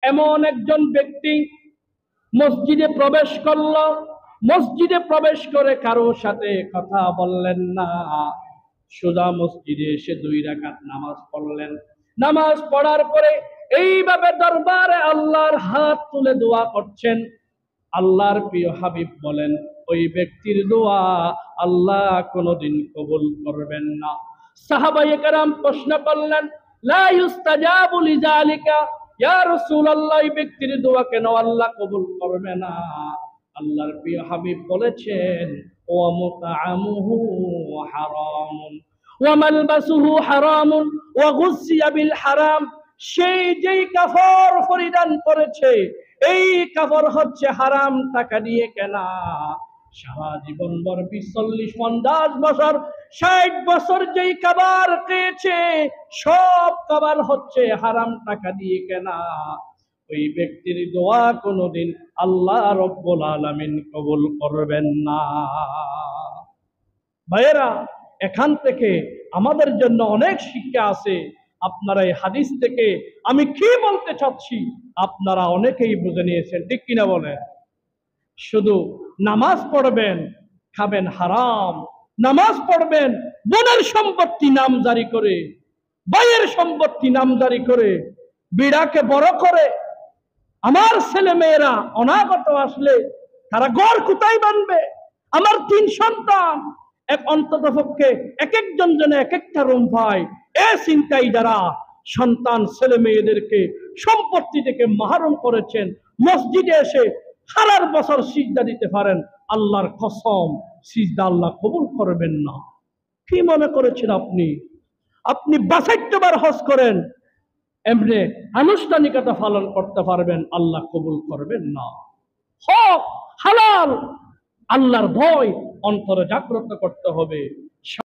এমন একজন ব্যক্তি মসজিদে প্রবেশ করল, মসজিদে প্রবেশ করে কারো সাথে কথা বললেন না, সোজা মসজিদে এসে 2 রাকাত নামাজ পড়লেন। নামাজ পড়ার পরে এইভাবে দরবারে আল্লাহর হাত তুলে দোয়া করছেন। আল্লাহর প্রিয় হাবিব বলেন, ওই ব্যক্তির দোয়া আল্লাহ কোনদিন কবুল করবেন না। সাহাবায়ে কেরাম প্রশ্ন করলেন, লা ইউস্তাজাবু লিযালিকা, ইয়া রাসূলুল্লাহ, এই ব্যক্তির দোয়া কেন আল্লাহ কবুল করবে না? আল্লাহর প্রিয় হাবিব বলেছেন, ওয়া মুতআমুহু হারামুন ওয়া মালবাসুহু হারামুন ওয়া গুসিয়া বিল হারাম। সেই যেই কাফর পরিধান করেছে, এই কাপড় হচ্ছে হারাম টাকা দিয়ে কেনা। সারা জীবন ভর 40-50 বছর 60 বছর যেই খাবার খেয়েছে, সব খাবার হচ্ছে হারাম টাকা দিয়ে কেনা। ওই ব্যক্তির দোয়া কোনদিন আল্লাহ রব্বুল আলামিন কবুল করবেন না। ভাইয়েরা, এখান থেকে আমাদের জন্য অনেক শিক্ষা আছে। আপনারা এই হাদিস থেকে আমি কি বলতে চাচ্ছি আপনারা অনেকেই বুঝে নিয়েছেন, ঠিক কিনা বলেন? শুধু নামাজ পড়বেন, খাবেন হারাম, নামাজ পড়বেন বোনের সম্পত্তি নামজারি করে, ভাইয়ের সম্পত্তি নামজারি করে, বিড়াকে বড় করে। আমার ছেলে মেয়েরা অনাগত আসলে তারা ঘর কোথায় বানবে? আমার 3 সন্তান, এক অন্তত পক্ষে এক একজন জনে এক একটা রুম পায়। এ চিন্তাই যারা সন্তান ছেলে মেয়েদেরকে সম্পত্তি থেকে মাহরুম করেছেন, মসজিদে এসে হাজার বছর সিজদা দিতে পারেন, আল্লাহর কসম সিজদা আল্লাহ কবুল করবেন না। কি মনে করেছেন আপনি? আপনি 62 বার হজ করেন, এমনি আনুষ্ঠানিকতা পালন করতে পারবেন, আল্লাহ কবুল করবেন না। হক হালাল, আল্লাহর ভয় অন্তরে জাগ্রত করতে হবে।